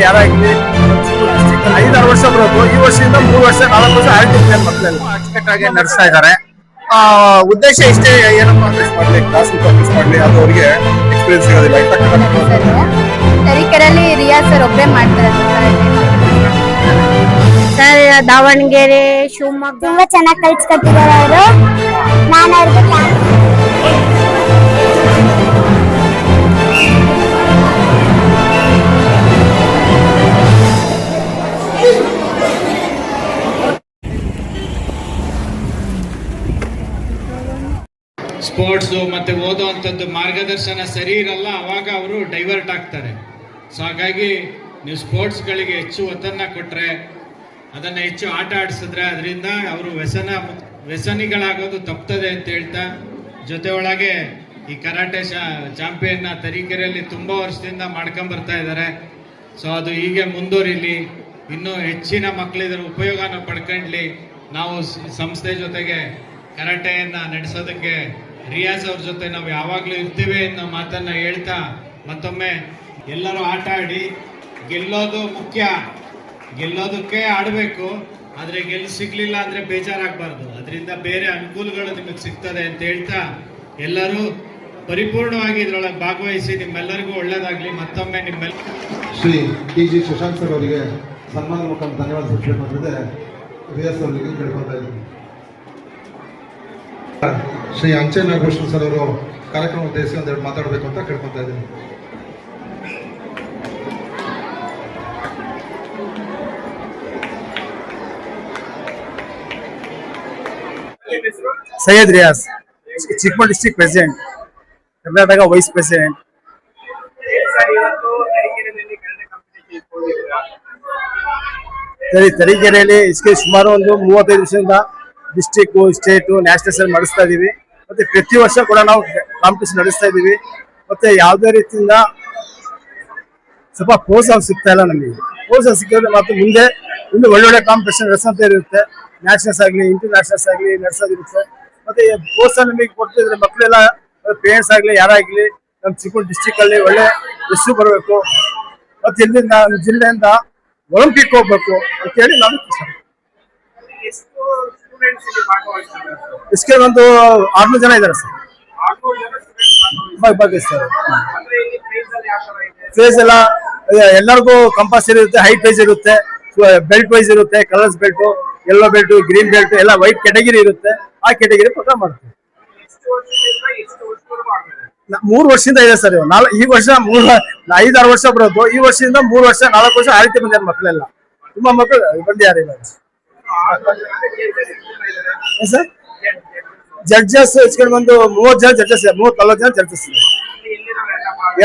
ಯಾರಾಗಲಿ 5-6 ವರ್ಷ ಬರೋದು. ಈ ವರ್ಷದಿಂದ 3 ವರ್ಷ 4 ವರ್ಷ ಆಯ್ತು ಮಕ್ಕಳೆಲ್ಲ ಅಚ್ಚುಕಟ್ಟಾಗಿ ನಡೆಸ್ತಾ ಇದ್ದಾರೆ. ಉದ್ದೇಶ ಇಷ್ಟೇ, ಏನಪ್ಪಾ ಅಂದ್ರೆ ಮಾಡ್ಲಿ ಕ್ಲಾಸ್ ಪ್ರಾಕ್ಟೀಸ್ ಮಾಡ್ಲಿ, ಅದು ಅವರಿಗೆ ಎಕ್ಸ್ಪೀರಿಯನ್ಸ್ ಸಿಗೋದಿಲ್ಲ. ತರೀಕೆರೆಯಲ್ಲಿ ರಿಯಾಜ್ ಸರ್ ಒಬ್ಬರೇ ಮಾಡ್ತಾರೆ ಸರ್. ದಾವಣಗೆರೆ, ಶಿವಮೊಗ್ಗ ತುಂಬಾ ಚೆನ್ನಾಗಿ ಕಲ್ಸ್ಕೊಟ್ಟಿದ್ದಾರೆ ಅವರು. ನಾನು ಅವ್ರಿಗೆ ಸ್ಪೋರ್ಟ್ಸು ಮತ್ತು ಓದೋವಂಥದ್ದು ಮಾರ್ಗದರ್ಶನ ಸರಿ ಇರಲ್ಲ, ಅವಾಗ ಅವರು ಡೈವರ್ಟ್ ಆಗ್ತಾರೆ. ಸೊ ಹಾಗಾಗಿ ನೀವು ಸ್ಪೋರ್ಟ್ಸ್ಗಳಿಗೆ ಹೆಚ್ಚು ಒತ್ತನ್ನು ಕೊಟ್ಟರೆ, ಅದನ್ನು ಹೆಚ್ಚು ಆಟ ಆಡಿಸಿದ್ರೆ ಅದರಿಂದ ಅವರು ವ್ಯಸನಿಗಳಾಗೋದು ತಪ್ತದೆ ಅಂತ ಹೇಳ್ತಾ, ಜೊತೆ ಒಳಗೆ ಈ ಕರಾಟೆ ಚಾಂಪಿಯನ್ನ ತರೀಕೆರೆಯಲ್ಲಿ ತುಂಬ ವರ್ಷದಿಂದ ಮಾಡ್ಕೊಂಬರ್ತಾ ಇದ್ದಾರೆ. ಸೊ ಅದು ಹೀಗೆ ಮುಂದುವರಿಲಿ, ಇನ್ನೂ ಹೆಚ್ಚಿನ ಮಕ್ಕಳು ಇದರ ಉಪಯೋಗನ ಪಡ್ಕೊಂಡ್ಲಿ. ನಾವು ಸಂಸ್ಥೆ ಜೊತೆಗೆ ಕರಾಟೆಯನ್ನು ನಡೆಸೋದಕ್ಕೆ ರಿಯಾಜ್ ಅವ್ರ ಜೊತೆ ನಾವು ಯಾವಾಗಲೂ ಇರ್ತೀವಿ ಅನ್ನೋ ಮಾತನ್ನು ಹೇಳ್ತಾ, ಮತ್ತೊಮ್ಮೆ ಎಲ್ಲರೂ ಆಟ ಆಡಿ, ಗೆಲ್ಲೋದು ಮುಖ್ಯ, ಗೆಲ್ಲೋದಕ್ಕೆ ಆಡಬೇಕು. ಆದರೆ ಸಿಗ್ಲಿಲ್ಲ ಅಂದರೆ ಬೇಜಾರಾಗಬಾರ್ದು, ಅದರಿಂದ ಬೇರೆ ಅನುಕೂಲಗಳು ನಿಮಗೆ ಸಿಗ್ತದೆ ಅಂತ ಹೇಳ್ತಾ, ಎಲ್ಲರೂ ಪರಿಪೂರ್ಣವಾಗಿ ಇದರೊಳಗೆ ಭಾಗವಹಿಸಿ ನಿಮ್ಮೆಲ್ಲರಿಗೂ ಒಳ್ಳೇದಾಗಲಿ. ಮತ್ತೊಮ್ಮೆ ನಿಮ್ಮೆಲ್ಲ ಶ್ರೀ ಟಿ.ಜಿ. ಶಶಾಂಕ್ ಸರ್ ಅವರಿಗೆ ಸನ್ಮಾನ ಮುಖಾಂತರ ಧನ್ಯವಾದ ಸಲ್ಲಿಸಬೇಕಾಗಿದೆ. ರಿಯಾಜ್ ಅವರಿಗೆ ಕೇಳ್ಕೊತಾ ಇದ್ದೀನಿ. ಶ್ರೀ ಅಂಚೆ ನಾಗಭೂಷಣ್ ಸರ್ ಅವರು ಕಾರ್ಯಕ್ರಮ ಉದ್ದೇಶಿಸಿ ಒಂದೆರಡು ಮಾತಾಡಬೇಕು ಅಂತ ಕೇಳ್ಕೊತಾ ಇದ್ದೀನಿ. Syed Riyaz, Chikkamagaluru district president, Karnataka vice president. ತರೀಕೆರೆಯಲ್ಲಿ इसके ಸುಮಾರು ಒಂದು 35 ವರ್ಷದಿಂದ ಡಿಸ್ಟ್ರಿಕ್ಟ್, ಸ್ಟೇಟ್, ನ್ಯಾಷನಲ್ ಮಾಡಿಸ್ತಾ ಇದೀವಿ. ಮತ್ತೆ ಪ್ರತಿ ವರ್ಷ ಕೂಡ ನಾವು ಕಾಂಪಿಟೇಷನ್ ನಡೆಸ್ತಾ ಇದೀವಿ. ಮತ್ತೆ ಯಾವುದೇ ರೀತಿಯಿಂದ ಸ್ವಲ್ಪ ಪ್ರೋತ್ಸಾಹ ಸಿಗ್ತಾ ಇಲ್ಲ ನಮಗೆ. ಪ್ರೋತ್ಸಾಹ ಸಿಕ್ಕಿದ್ರೆ ಮತ್ತೆ ಮುಂದೆ ಇನ್ನು ಒಳ್ಳೊಳ್ಳೆ ಕಾಂಪಿಟೇಷನ್ ನಡೆಸಂತ ಇರುತ್ತೆ. ನ್ಯಾಷನಲ್ಸ್ ಆಗಲಿ, ಇಂಟರ್ನ್ಯಾಷನಲ್ಸ್ ಆಗಲಿ ನಡೆಸೋದಿರುತ್ತೆ. ಮತ್ತೆ ಪ್ರೋತ್ಸಾಹ ನಮಗೆ ಕೊಡ್ತಿದ್ರೆ ಮಕ್ಕಳೆಲ್ಲ, ಪೇರೆಂಟ್ಸ್ ಆಗಲಿ, ಯಾರಾಗಲಿ ನಮ್ಮ ಚಿಕ್ಕಮಗಳೂರು ಡಿಸ್ಟ್ರಿಕ್ಟ್ ಅಲ್ಲಿ ಒಳ್ಳೆ ಹೆಸರು ಬರಬೇಕು. ಮತ್ತೆ ಇಲ್ಲಿಂದ ನಮ್ಮ ಜಿಲ್ಲೆಯಿಂದ ಒಲಿಂಪಿಕ್ ಹೋಗ್ಬೇಕು ಅಂತ ಹೇಳಿ ನಾನು इसके ಒಂದು 600 ಜನ ಇದ್ದಾರೆ ಸರ್. ಭಾಗವಹಿಸ್ತಾರೆ. ಪ್ರೈಸ್ ಎಲ್ಲ ಎಲ್ಲರಿಗೂ ಕಂಪಲ್ಸರಿ ಇರುತ್ತೆ. ಹೈ ಪ್ರೈಸ್ ಇರುತ್ತೆ, ಬೆಲ್ಟ್ ವೈಸ್ ಇರುತ್ತೆ, colours belt, yellow belt, green belt ಎಲ್ಲ ವೈಟ್ ಕ್ಯಾಟಗರಿ ಇರುತ್ತೆ. ಆ ಕ್ಯಾಟಗರಿ ಪ್ರಕಾರ ಮಾಡ್ತೀವಿ. 3 ವರ್ಷದಿಂದ ಇದೆ ಸರ್. ಈ ವರ್ಷ 5-6 ವರ್ಷ ಬರೋದು. ಈ ವರ್ಷದಿಂದ 3 ವರ್ಷ 4 ವರ್ಷ ಆ ರೀತಿ ಬಂದಿದ್ದಾರೆ ಮಕ್ಕಳೆಲ್ಲ. ತುಂಬಾ ಮಕ್ಕಳು ಬಂದಿದ್ದಾರೆ ಇವಾಗ ಸರ್. ಜಡ್ಜಸ್ ಇಸ್ಕೊಂಡು ಬಂದು 30 ಜನ ಜಡ್ಜಸ್, 30-40 ಜನ ಜಡ್ಜಸ್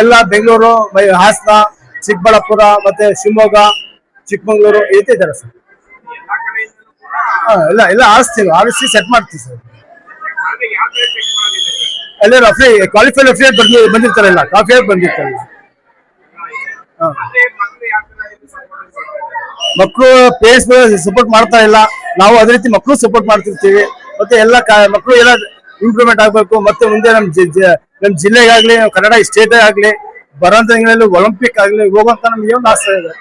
ಎಲ್ಲ ಬೆಂಗಳೂರು, ಹಾಸನ, ಚಿಕ್ಕಬಳ್ಳಾಪುರ, ಮತ್ತೆ ಶಿವಮೊಗ್ಗ, ಚಿಕ್ಕಮಗಳೂರು ಈ ರೀತಿ ಇದ್ದಾರೆ ಸರ್. ಎಲ್ಲ ಆರಿಸಿ ಸೆಟ್ ಮಾಡ್ತೀವಿ ಸರ್. ಎಲ್ಲ ರಫ್ರಿ ಕ್ವಾಲಿಫೈಡ್ ರಫ್ರಿ ಬಂದಿರ್ತಾರೆ, ಎಲ್ಲ ಕಾಫಿ ಬಂದಿರ್ತಾರೆ. ಮಕ್ಕಳು ಪೇರೆಂಟ್ಸ್ ಸಪೋರ್ಟ್ ಮಾಡ್ತಾ ಇಲ್ಲ, ನಾವು ಅದೇ ರೀತಿ ಮಕ್ಕಳು ಸಪೋರ್ಟ್ ಮಾಡ್ತಿರ್ತೀವಿ. ಮತ್ತೆ ಎಲ್ಲ ಮಕ್ಕಳು ಎಲ್ಲ ಇಂಪ್ರೂವ್ಮೆಂಟ್ ಆಗ್ಬೇಕು. ಮತ್ತೆ ಮುಂದೆ ನಮ್ಮ ಜಿಲ್ಲೆಗಾಗ್ಲಿ, ಕನ್ನಡ ಸ್ಟೇಟ್ ಆಗ್ಲಿ, ಬರೋಂತ ತಿಂಗಳಲ್ಲಿ ಒಲಿಂಪಿಕ್ ಆಗ್ಲಿ ಹೋಗುವಂತ ನಮ್ಗೆ ಒಂದು ಆಸೆ ಇದೆ.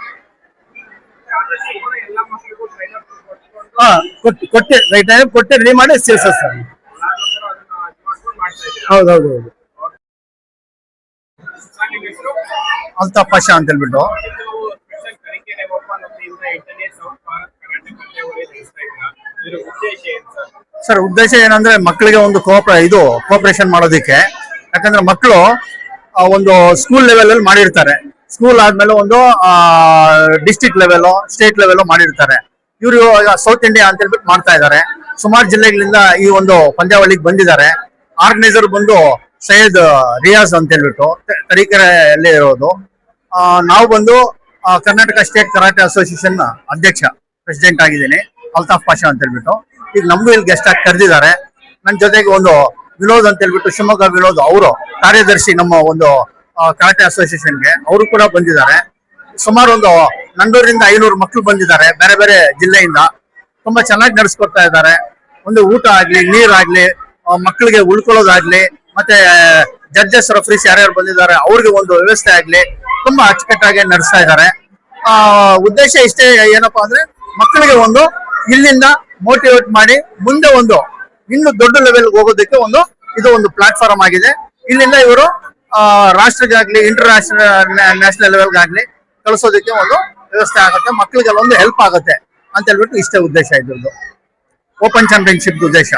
ಕೊಟ್ಟೆ ರೈಟ್ ಟೈಮ್ ಕೊಟ್ಟೆ ರೆಡಿ ಮಾಡಿ ಸೇರ್ಸ ಸರ್. ಹೌದೌದು. ಅಲ್ತಾಫ್ ಪಾಷಾ ಅಂತ ಹೇಳ್ಬಿಟ್ಟು. ಸರ್ ಉದ್ದೇಶ ಏನಂದ್ರೆ ಮಕ್ಕಳಿಗೆ ಒಂದು ಕೋಆಪರೇಷನ್ ಮಾಡೋದಕ್ಕೆ. ಯಾಕಂದ್ರೆ ಮಕ್ಕಳು ಒಂದು ಸ್ಕೂಲ್ ಲೆವೆಲ್ ಅಲ್ಲಿ ಮಾಡಿರ್ತಾರೆ, ಸ್ಕೂಲ್ ಆದ್ಮೇಲೆ ಒಂದು ಡಿಸ್ಟ್ರಿಕ್ಟ್ ಲೆವೆಲ್, ಸ್ಟೇಟ್ ಲೆವೆಲ್ ಮಾಡಿರ್ತಾರೆ. ಇವರು ಸೌತ್ ಇಂಡಿಯಾ ಅಂತ ಹೇಳ್ಬಿಟ್ಟು ಮಾಡ್ತಾ ಇದ್ದಾರೆ. ಸುಮಾರು ಜಿಲ್ಲೆಗಳಿಂದ ಈ ಒಂದು ಪಂದ್ಯಾವಳಿಗೆ ಬಂದಿದ್ದಾರೆ. ಆರ್ಗನೈಸರ್ ಬಂದು ಸೈಯದ್ ರಿಯಾಜ್ ಅಂತ ಹೇಳ್ಬಿಟ್ಟು ತರೀಕೆರೆಯಲ್ಲಿ ಇರೋದು. ನಾವು ಬಂದು ಕರ್ನಾಟಕ ಸ್ಟೇಟ್ ಕರಾಟೆ ಅಸೋಸಿಯೇಷನ್ ಅಧ್ಯಕ್ಷ, ಪ್ರೆಸಿಡೆಂಟ್ ಆಗಿದ್ದೀನಿ, ಅಲ್ತಾಫ್ ಪಾಷಾ ಅಂತ ಹೇಳ್ಬಿಟ್ಟು. ಈಗ ನಮಗೂ ಇಲ್ಲಿ ಗೆಸ್ಟ್ ಆಗಿ ಕರೆದಿದ್ದಾರೆ. ನನ್ನ ಜೊತೆಗೆ ಒಂದು ವಿನೋದ್ ಅಂತ ಹೇಳ್ಬಿಟ್ಟು, ಶಿವಮೊಗ್ಗ ವಿನೋದ್, ಅವರು ಕಾರ್ಯದರ್ಶಿ ನಮ್ಮ ಒಂದು ಕರಾಟೆ ಅಸೋಸಿಯೇಷನ್ಗೆ, ಅವರು ಕೂಡ ಬಂದಿದ್ದಾರೆ. ಸುಮಾರು ಒಂದು 400-500 ಮಕ್ಕಳು ಬಂದಿದ್ದಾರೆ ಬೇರೆ ಬೇರೆ ಜಿಲ್ಲೆಯಿಂದ. ತುಂಬಾ ಚೆನ್ನಾಗಿ ನಡೆಸ್ಕೊಡ್ತಾ ಇದ್ದಾರೆ. ಒಂದು ಊಟ ಆಗ್ಲಿ, ನೀರಾಗ್ಲಿ, ಮಕ್ಕಳಿಗೆ ಉಳ್ಕೊಳ್ಳೋದಾಗ್ಲಿ, ಮತ್ತೆ ಜಡ್ಜಸ್, ರೆಫ್ರೀಸ್ ಯಾರ್ಯಾರು ಬಂದಿದ್ದಾರೆ ಅವ್ರಿಗೆ ಒಂದು ವ್ಯವಸ್ಥೆ ಆಗ್ಲಿ ತುಂಬಾ ಅಚ್ಚುಕಟ್ಟಾಗಿ ನಡೆಸ್ತಾ ಇದ್ದಾರೆ. ಉದ್ದೇಶ ಇಷ್ಟೇ, ಏನಪ್ಪಾ ಅಂದ್ರೆ ಮಕ್ಕಳಿಗೆ ಒಂದು ಇಲ್ಲಿಂದ ಮೋಟಿವೇಟ್ ಮಾಡಿ ಮುಂದೆ ಒಂದು ಇನ್ನು ದೊಡ್ಡ ಲೆವೆಲ್ ಹೋಗೋದಕ್ಕೆ ಇದು ಒಂದು ಪ್ಲಾಟ್ಫಾರ್ಮ್ ಆಗಿದೆ. ಇಲ್ಲಿಂದ ಇವರು ರಾಷ್ಟ್ರಕ್ಕಾಗ್ಲಿ ನ್ಯಾಷನಲ್ ಲೆವೆಲ್ಗಾಗ್ಲಿ ಕಳಿಸೋದಕ್ಕೆ ಒಂದು ವ್ಯವಸ್ಥೆ ಆಗುತ್ತೆ, ಮಕ್ಕಳಿಗೆಲ್ಲ ಒಂದು ಹೆಲ್ಪ್ ಆಗುತ್ತೆ ಅಂತ ಹೇಳ್ಬಿಟ್ಟು ಇಷ್ಟೇ ಉದ್ದೇಶ ಇದ್ರದ್ದು ಓಪನ್ ಚಾಂಪಿಯನ್ಶಿಪ್ ಉದ್ದೇಶ.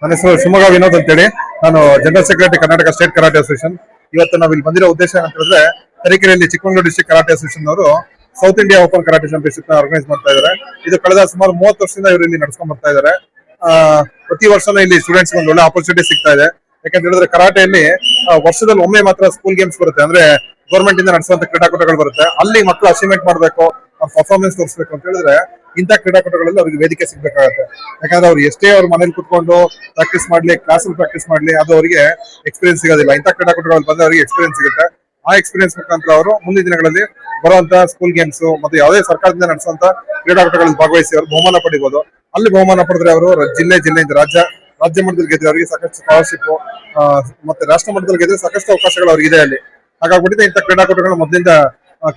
ನನ್ನ ಹೆಸರು ಶಿವಮೊಗ್ಗ ವಿನೋದ್ ಅಂತೇಳಿ, ನಾನು general secretary Karnataka state karate association. ಇವತ್ತು ನಾವು ಇಲ್ಲಿ ಬಂದಿರೋ ಉದ್ದೇಶ ಏನಂತ ಹೇಳಿದ್ರೆ, ತರೀಕೆರೆಯಲ್ಲಿ ಚಿಕ್ಕಮಗಳೂರು ಡಿಸ್ಟ್ರಿಕ್ಟ್ ಕರಾಟೆ ಅಸೋಸಿಯೇಷನ್ ಅವರು south India open karate championship ನ ಆರ್ಗನೈಸ್ ಮಾಡ್ತಾ ಇದ್ದಾರೆ. ಇದು ಕಳೆದ ಸುಮಾರು 30 ವರ್ಷದಿಂದ ಇವರು ಇಲ್ಲಿ ನಡ್ಸ್ಕೊಂಡ್ ಬರ್ತಾ ಇದ್ದಾರೆ. ಪ್ರತಿ ವರ್ಷನೂ ಇಲ್ಲಿ ಸ್ಟೂಡೆಂಟ್ಸ್ ಒಂದು ಒಳ್ಳೆ ಆಪರ್ಚುನಿಟಿ ಸಿಗ್ತಾ ಇದೆ. ಯಾಕಂತ ಹೇಳಿದ್ರೆ ಕರಾಟೆಯಲ್ಲಿ ವರ್ಷದಲ್ಲಿ ಒಮ್ಮೆ ಮಾತ್ರ ಸ್ಕೂಲ್ ಗೇಮ್ಸ್ ಬರುತ್ತೆ, ಅಂದ್ರೆ ಗೌರ್ಮೆಂಟ್ ಇಂದ ನಡೆಸುವಂತ ಕ್ರೀಡಾಕೂಟಗಳು ಬರುತ್ತೆ. ಅಲ್ಲಿ ಮಕ್ಕಳು ಅಚೀವ್ಮೆಂಟ್ ಮಾಡಬೇಕು, ಪರ್ಫಾರ್ಮೆನ್ಸ್ ತೋರಿಸಬೇಕು ಅಂತ ಹೇಳಿದ್ರೆ ಇಂಥ ಕ್ರೀಡಾಕೂಟಗಳಲ್ಲಿ ಅವ್ರಿಗೆ ವೇದಿಕೆ ಸಿಗ್ಬೇಕಾಗುತ್ತೆ. ಯಾಕಂದ್ರೆ ಅವ್ರು ಎಷ್ಟೇ ಅವ್ರ ಮನೇಲಿ ಕುತ್ಕೊಂಡು ಪ್ರಾಕ್ಟೀಸ್ ಮಾಡ್ಲಿ, ಕ್ಲಾಸಲ್ಲಿ ಪ್ರಾಕ್ಟೀಸ್ ಮಾಡ್ಲಿ, ಅದು ಅವರಿಗೆ ಎಕ್ಸ್ಪೀರಿಯನ್ಸ್ ಸಿಗೋದಿಲ್ಲ. ಇಂಥ ಕ್ರೀಡಾಕೂಟಗಳಲ್ಲಿ ಬಂದ್ರೆ ಅವರಿಗೆ ಎಕ್ಸ್ಪೀರಿಯನ್ಸ್ ಸಿಗುತ್ತೆ. ಆ ಎಕ್ಸ್ಪೀರಿಯನ್ಸ್ ಮುಖಾಂತರ ಅವರು ಮುಂದಿನ ದಿನಗಳಲ್ಲಿ ಬರುವಂತ ಸ್ಕೂಲ್ ಗೇಮ್ಸ್ ಮತ್ತೆ ಯಾವುದೇ ಸರ್ಕಾರದಿಂದ ನಡೆಸುವಂತ ಕ್ರೀಡಾಕೂಟಗಳಲ್ಲಿ ಭಾಗವಹಿಸಿ ಅವರು ಬಹುಮಾನ ಪಡಿಬಹುದು. ಅಲ್ಲಿ ಬಹುಮಾನ ಪಡೆದ್ರೆ ಅವರು ಜಿಲ್ಲೆಯಿಂದ ರಾಜ್ಯ ಮಟ್ಟದಲ್ಲಿ ಗೆದ್ರೆ ಅವರಿಗೆ ಸಾಕಷ್ಟು ಸ್ಕಾಲರ್ಶಿಪ್, ಮತ್ತೆ ರಾಷ್ಟ್ರ ಮಟ್ಟದಲ್ಲಿ ಗೆದ್ರೆ ಸಾಕಷ್ಟು ಅವಕಾಶಗಳು ಅವ್ರಿಗೆ ಇದೆ ಅಲ್ಲಿ. ಹಾಗಾಗ್ಬಿಟ್ಟಿದೆ ಇಂಥ ಕ್ರೀಡಾಕೂಟಗಳು ಮೊದಲಿಂದ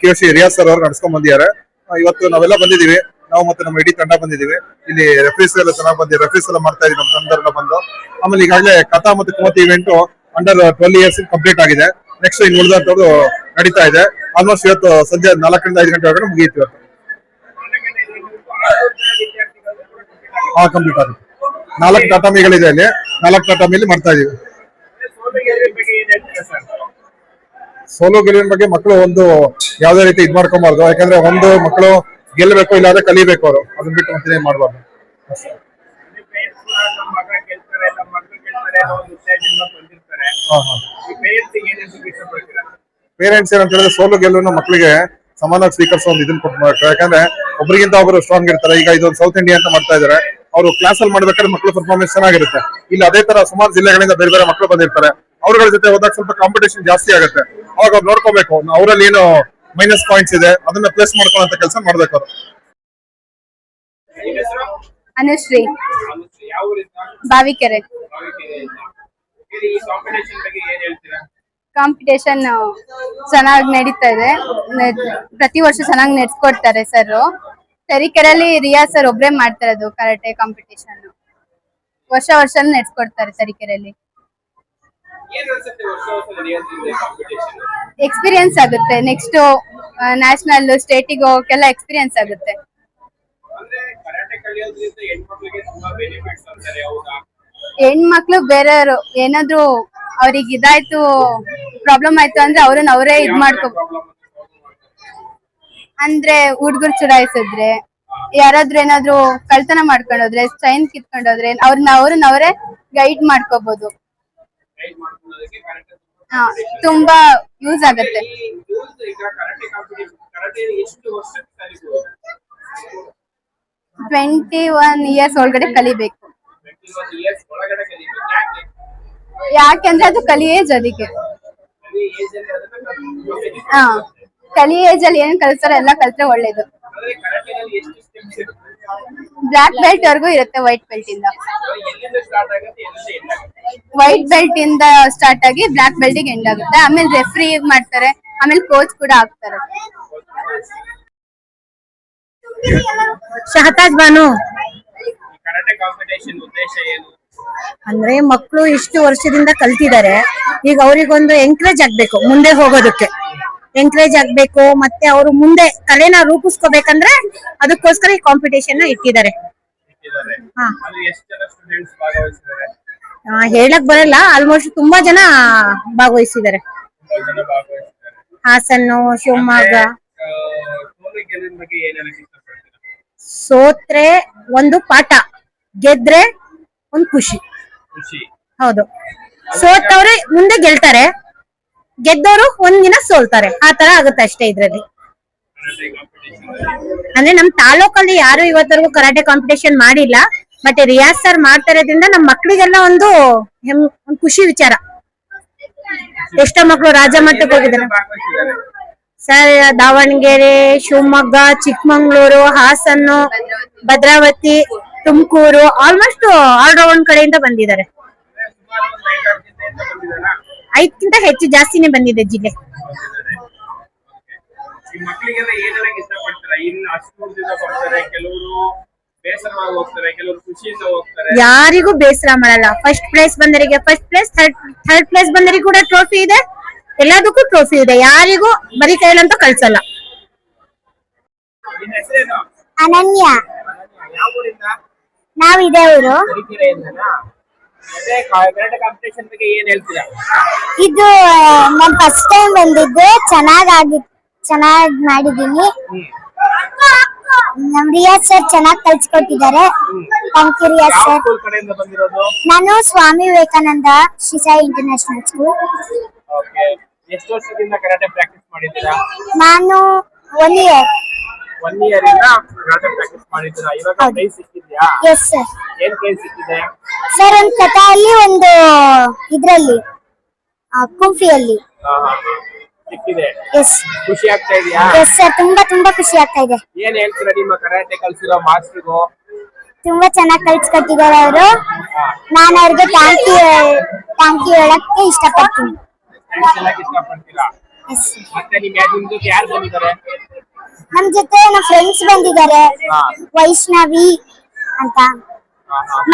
KOC ರಿಯಾಜ್ ಸರ್ ಅವರು ನಡ್ಸ್ಕೊಂಡ್ ಬಂದಿದ್ದಾರೆ. ಇವತ್ತು ನಾವೆಲ್ಲ ಬಂದಿದ್ದೀವಿ, ನಾವು ಮತ್ತೆ ನಮ್ಮ ಇಡೀ ತಂಡ ಬಂದಿದ್ದೀವಿ. ಇಲ್ಲಿ ರೆಫ್ರೀಸ್ ಎಲ್ಲ ಚೆನ್ನಾಗಿ ಬಂದಿದೆ, ರೆಫ್ರೀಸ್ ಎಲ್ಲ ಮಾಡ್ತಾ ಇದೀವಿ ನಮ್ಮ ತಂಡದಲ್ಲ ಬಂದು. ಆಮೇಲೆ ಈಗಾಗಲೇ ಕಥಾ ಮತ್ತೆ ಕುಮತಿ ಇವೆಂಟ್ ಅಂಡರ್ 12 ಇಯರ್ಸ್ ಕಂಪ್ಲೀಟ್ ಆಗಿದೆ. ನೆಕ್ಸ್ಟ್ ಇನ್ನು ಉಳಿದಂತದ್ದು ನಡೀತಾ ಇದೆ. ಆಲ್ಮೋಸ್ಟ್ ಇವತ್ತು ಸಂಜೆ 4 ರಿಂದ 5 ಗಂಟೆ ಒಳಗಡೆ ಮುಗಿಯುತ್ತೆ ಇವತ್ತು. ಕಂಪ್ಲೀಟ್ ಆಗುತ್ತೆ. 4 ಟಾಟಾಮಿಗಳಿದೆ ಅಲ್ಲಿ, 4 ಟಾಟಾಮಿಲಿ ಮಾಡ್ತಾ ಇದೀವಿ. ಸೋಲು ಗೆಲುವಿನ ಬಗ್ಗೆ ಮಕ್ಕಳು ಒಂದು ಯಾವ್ದೇ ರೀತಿ ಇದ್ ಮಾಡ್ಕೊಬಾರ್ದು. ಯಾಕಂದ್ರೆ ಒಂದು ಮಕ್ಕಳು ಗೆಲ್ಲಬೇಕು, ಇಲ್ಲಾಂದ್ರೆ ಕಲಿಬೇಕು. ಅವರು ಅದನ್ನ ಬಿಟ್ಟು ಮತ್ತೆ ಮಾಡಬಾರ್ದು. ಪೇರೆಂಟ್ಸ್ ಏನಂತ ಹೇಳಿದ್ರೆ ಸೋಲು ಗೆಲುವನ್ನು ಮಕ್ಕಳಿಗೆ ಸಮಾನವಾಗಿ ಸ್ವೀಕರಿಸೋ ಒಂದು ಇದನ್ನ ಕೊಟ್ಟು, ಯಾಕಂದ್ರೆ ಒಬ್ಬರಿಗಿಂತ ಒಬ್ಬರು ಸ್ಟ್ರಾಂಗ್ ಇರ್ತಾರೆ. ಈಗ ಇದೊಂದು ಸೌತ್ ಇಂಡಿಯಾ ಅಂತ ಮಾಡ್ತಾ ಇದಾರೆ, ಅವರು ಕ್ಲಾಸ್ ಅಲ್ಲಿ ಮಾಡ್ಬೇಕಾದ್ರೆ ಮಕ್ಕಳು ಪರ್ಫಾರ್ಮೆನ್ಸ್ ಚೆನ್ನಾಗಿರುತ್ತೆ. ಇಲ್ಲಿ ಅದೇ ತರ ಸುಮಾರು ಜಿಲ್ಲೆಗಳಿಂದ ಬೇರೆ ಬೇರೆ ಮಕ್ಕಳು ಬಂದಿರ್ತಾರೆ. ಅವ್ರಗಳ ಜೊತೆ ಹೋದಾಗ ಸ್ವಲ್ಪ ಕಾಂಪಿಟೇಷನ್ ಜಾಸ್ತಿ ಆಗುತ್ತೆ. ಅವಾಗ ಅವ್ರು ನೋಡ್ಕೋಬೇಕು ಅವರಲ್ಲಿ ಏನು ಮೈನಸ್ ಪಾಯಿಂಟ್ಸ್ ಇದೆ, ಅದನ್ನ ಪ್ಲೇಸ್ ಮಾಡ್ಕೊಳ್ಳೋ ಕೆಲಸ ಮಾಡ್ಬೇಕು ಅವರು. ಅನುಶ್ರೀ, ಬಾವಿಕೆರೆ. ಕಾಂಪಿಟೇಷನ್ ಚೆನ್ನಾಗಿ ನಡೀತಾ ಇದೆ, ಪ್ರತಿ ವರ್ಷ ಚೆನ್ನಾಗಿ ನಡೆಸ್ಕೊಡ್ತಾರೆ ಸರ್. ತರೀಕೆರೆಯಲ್ಲಿ ರಿಯಾಜ್ ಸರ್ ಒಬ್ರೇ ಮಾಡ್ತಾರೆ ಅದು ಕರಾಟೆ ಕಾಂಪಿಟೇಷನ್. ವರ್ಷ ನಡೆಸ್ಕೊಡ್ತಾರೆ ತರೀಕೆರೆಯಲ್ಲಿ. ಎಕ್ಸ್ಪೀರಿಯನ್ಸ್ ಆಗುತ್ತೆ, ನೆಕ್ಸ್ಟ್ ನ್ಯಾಷನಲ್ ಸ್ಟೇಟಿಗೆ ಹೋಗಕ್ಕೆಲ್ಲ ಎಕ್ಸ್ಪೀರಿಯನ್ಸ್ ಆಗುತ್ತೆ. ಹೆಣ್ಮಕ್ಳು ಬೇರೆಯವರು ಏನಾದ್ರು ಅವ್ರಿಗೆ ಇದಾಯ್ತು, ಪ್ರಾಬ್ಲಮ್ ಆಯ್ತು ಅಂದ್ರೆ ಅವರೇ ಇದ್ ಅಂದ್ರೆ ಹುಡ್ಗರು ಚುಡಾಯಿಸಿದ್ರೆ, ಯಾರಾದ್ರೂ ಏನಾದ್ರು ಕಳ್ತನ ಮಾಡ್ಕೊಂಡೋದ್ರೆ, ಚೈನ್ ಕಿತ್ಕೊಂಡೋದ್ರೆ ಅವ್ರನ್ನವರೇ ಗೈಡ್ ಮಾಡ್ಕೋಬಹುದು. ತುಂಬಾ ಯೂಸ್ ಆಗುತ್ತೆ. 21 ಇಯರ್ಸ್ ಒಳಗಡೆ ಕಲಿಬೇಕು. ಯಾಕೆಂದ್ರೆ ಅದು ಕಲಿ ಏಜ್, ಅದಕ್ಕೆ ಕಲಿ ಏಜ್ ಅಲ್ಲಿ ಏನ್ ಕಲ್ತಾರೋ ಎಲ್ಲ ಕಲ್ತ್ರೆ ಒಳ್ಳೇದು. ಬ್ಲಾಕ್ ಬೆಲ್ಟ್ ವರ್ಗೂ ಇರುತ್ತೆ, ವೈಟ್ ಬೆಲ್ಟ್ ಇಂದ ಸ್ಟಾರ್ಟ್ ಆಗಿ ಬ್ಲಾಕ್ ಬೆಲ್ಟ್ ಗೆ ಎಂಡ್ ಆಗುತ್ತೆ. ಆಮೇಲೆ ರೆಫ್ರಿ ಮಾಡ್ತಾರೆ, ಆಮೇಲೆ ಕೋಚ್ ಕೂಡ ಆಗ್ತಾರೆ. ಶಹತಾಜ್ ಬಾನು ಅಂದ್ರೆ ಮಕ್ಕಳು ಇಷ್ಟು ವರ್ಷದಿಂದ ಕಲ್ತಿದ್ದಾರೆ, ಈಗ ಅವ್ರಿಗೊಂದು ಎಂಕರೇಜ್ ಆಗ್ಬೇಕು, ಮುಂದೆ ಹೋಗೋದಕ್ಕೆ ಎಂಕರೇಜ್ ಆಗ್ಬೇಕು. ಮತ್ತೆ ಅವರು ಮುಂದೆ ಕಲೆನ ರೂಪಿಸ್ಕೋಬೇಕಂದ್ರೆ ಅದಕ್ಕೋಸ್ಕರ ಈ ಕಾಂಪಿಟೇಷನ್ ಇಟ್ಟಿದ್ದಾರೆ. ಹೇಳಕ್ ಬರಲ್ಲ, ಆಲ್ಮೋಸ್ಟ್ ತುಂಬಾ ಜನ ಭಾಗವಹಿಸಿದ್ದಾರೆ. ಹಾಸನ್ನು, ಶಿವಮೊಗ್ಗ. ಸೋತ್ರೆ ಒಂದು ಪಾಠ, ಗೆದ್ರೆ ಒಂದು ಖುಷಿ. ಹೌದು, ಸೋತವ್ರೆ ಮುಂದೆ ಗೆಲ್ತಾರೆ, ಗೆದ್ದವರು ಒಂದಿನ ಸೋಲ್ತಾರೆ, ಆ ತರ ಆಗುತ್ತೆ ಅಷ್ಟೇ ಇದ್ರಲ್ಲಿ. ಅಂದ್ರೆ ನಮ್ ತಾಲೂಕಲ್ಲಿ ಯಾರು ಇವತ್ತರೆಗೂ ಕರಾಟೆ ಕಾಂಪಿಟೇಷನ್ ಮಾಡಿಲ್ಲ, ಮತ್ತೆ ರಿಯಾಜ್ ಸರ್ ಮಾಡ್ತಾ ಇರೋದ್ರಿಂದ ನಮ್ ಮಕ್ಳಿಗೆಲ್ಲ ಒಂದು ಖುಷಿ ವಿಚಾರ. ಎಷ್ಟೋ ಮಕ್ಳು ರಾಜ್ಯ ಮಟ್ಟಕ್ಕೆ ಹೋಗಿದ್ದಾರೆ sir. Davanagere, Shivamogga, Chikkamagaluru, Hassan, Bhadravati, Tumakuru, almost all round ಕಡೆಯಿಂದ ಬಂದಿದ್ದಾರೆ. 5ಕ್ಕಿಂತ ಹೆಚ್ಚು ಜಾಸ್ತಿನೇ ಬಂದಿದೆ ಜಿಲ್ಲೆ. ಈ ಮಕ್ಕಳಿಗೆಲ್ಲ ಏನೆಲ್ಲ ಇಷ್ಟಪಡ್ತಾರೆ? ಇಲ್ಲಿ ಅಷ್ಟು ದೂರದಿಂದ ಬರ್ತಾರೆ, ಕೆಲವರು ಬೇಸರವಾಗಿ ಹೋಗ್ತಾರೆ, ಕೆಲವರು ಖುಷಿಯಿಂದ ಹೋಗ್ತಾರೆ. ಯಾರಿಗೂ ಬೇಸರ ಮಾಡಲ್ಲ. ಫಸ್ಟ್ ಪ್ಲೇಸ್ ಬಂದರಿಗೆ ಫಸ್ಟ್ ಪ್ಲೇಸ್, ಥರ್ಡ್ ಪ್ಲೇಸ್ ಬಂದರಿಗೆ ಕೂಡ ಟ್ರೋಫಿ ಇದೆ, ಎಲ್ಲದಕ್ಕೂ ಟ್ರೋಫಿ ಇದೆ. ಯಾರಿಗೂ ಬರೀ ಕೈಲಂತ ಕಳ್ಸಲ್ಲ. ನಿನ್ನ ಹೆಸರೇನು? ಅನನ್ಯ. ಯಾವ ಊರಿಂದ? ನಾವ್ ಇದೇ ಊರು. ತರೀಕೆರೆಯಿಂದನಾ? ಮತ್ತೆ ಕರಾಟೆ ಕಾಂಪಿಟೇಷನ್ ಬಗ್ಗೆ ಏನ್ ಹೇಳ್ತೀರಾ? ಇದು ನಾನ್ ಫಸ್ಟ್ ಟೈಮ್ ಬಂದಿದ್ದು, ಚೆನ್ನಾಗ್ ಮಾಡಿದೀನಿ. ನಮ್ ರಿಯಾಜ್ ಸರ್ ಚೆನ್ನಾಗ್ ಕಲ್ಸ್ಕೊಟ್ಟಿದ್ದಾರೆ. ಥ್ಯಾಂಕ್ ಯು ರಿಯಾಜ್ ಯಾವ ಸರ್. ಸ್ಕೂಲ್ ಕಡೆಯಿಂದ ಬಂದಿರೋದು? ನಾನು Swami Vivekananda ಶ್ರೀಸಾಯಿ international school. Okay. ಎಷ್ಟು ವರ್ಷದಿಂದ ಕರಾಟೆ ಪ್ರಾಕ್ಟೀಸ್ ಮಾಡಿದ್ದೀರಾ? ನಾನು 1 year. 1 year ಇಂದ ಕರಾಟೆ ಪ್ರಾಕ್ಟೀಸ್ ಮಾಡಿದ್ದೀರಾ. ಇವಾಗ ಪ್ರೈಸ್ ಸಿಕ್ಕಿದ್ಯಾ? Yes sir. ಏನ್ ಪ್ರೈಸ್ ಸಿಕ್ಕಿದೆ? ಸರ್ ಒಂದು ಕಥಾಯಲ್ಲಿ, ಒಂದು ಇದ್ರಲ್ಲಿ ಕುಂಫಿಯಲ್ಲಿ. ಸಿಕ್ಕಿದೆ. ಎಸ್ ಖುಷಿ ಆಗ್ತಾ ಇದೆಯಾ? ಎಸ್ ಸರ್, ತುಂಬಾ ಖುಷಿ ಆಗ್ತಾ ಇದೆ. ಏನ್ ಹೇಳ್ತೀರಾ ನಿಮ್ಮ ಕರಾಟೆ ಕಲ್ಸಿರೋ ಮಾಸ್ಟ್ರಿಗೂ? ತುಂಬಾ ಚೆನ್ನಾಗಿ ಕಲ್ಸ್ಕೊಟ್ಟಿದ್ದಾರೆ ಅವರು. ನಾನು ಅವ್ರಿಗೆ ಥ್ಯಾಂಕ್ ಯು ಹೇಳಕ್ಕೆ ಇಷ್ಟಪಡ್ತೀನಿ. ಇಷ್ಟಪಡ್ತೀರಾ? ಎಸ್. ಮತ್ತೆ ನಿಮ್ ಜೊತೆ ಯಾರು ಬಂದಿದ್ದಾರೆ? ನಮ್ ಜೊತೆ ನಮ್ಮ ಫ್ರೆಂಡ್ಸ್ ಬಂದಿದ್ದಾರೆ, ವೈಷ್ಣವಿ ಅಂತ,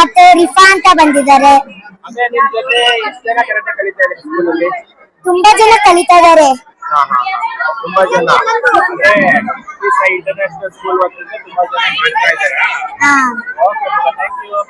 ಮತ್ತೆ ರಿಫಾ ಅಂತ ಬಂದಿದ್ದಾರೆ. ಅಂದ್ರೆ ನಿಮ್ ಜೊತೆ ಎಷ್ಟು ಜನ ಕರಾಟೆ ಕಲಿತಾ ಇದ್ದಾರೆ ಸ್ಕೂಲಲ್ಲಿ? ತುಂಬಾ ಜನ ಕಲಿತಾ ಇದ್ದಾರೆ. ತುಂಬಾ ಜನ ಅಂದ್ರೆ ಇಂಟರ್ನ್ಯಾಷನಲ್ ಸ್ಕೂಲ್ ತುಂಬಾ ಜನ ಕಲಿತಾ ಇದ್ದಾರೆ. ಹಾ. Okay, thank you.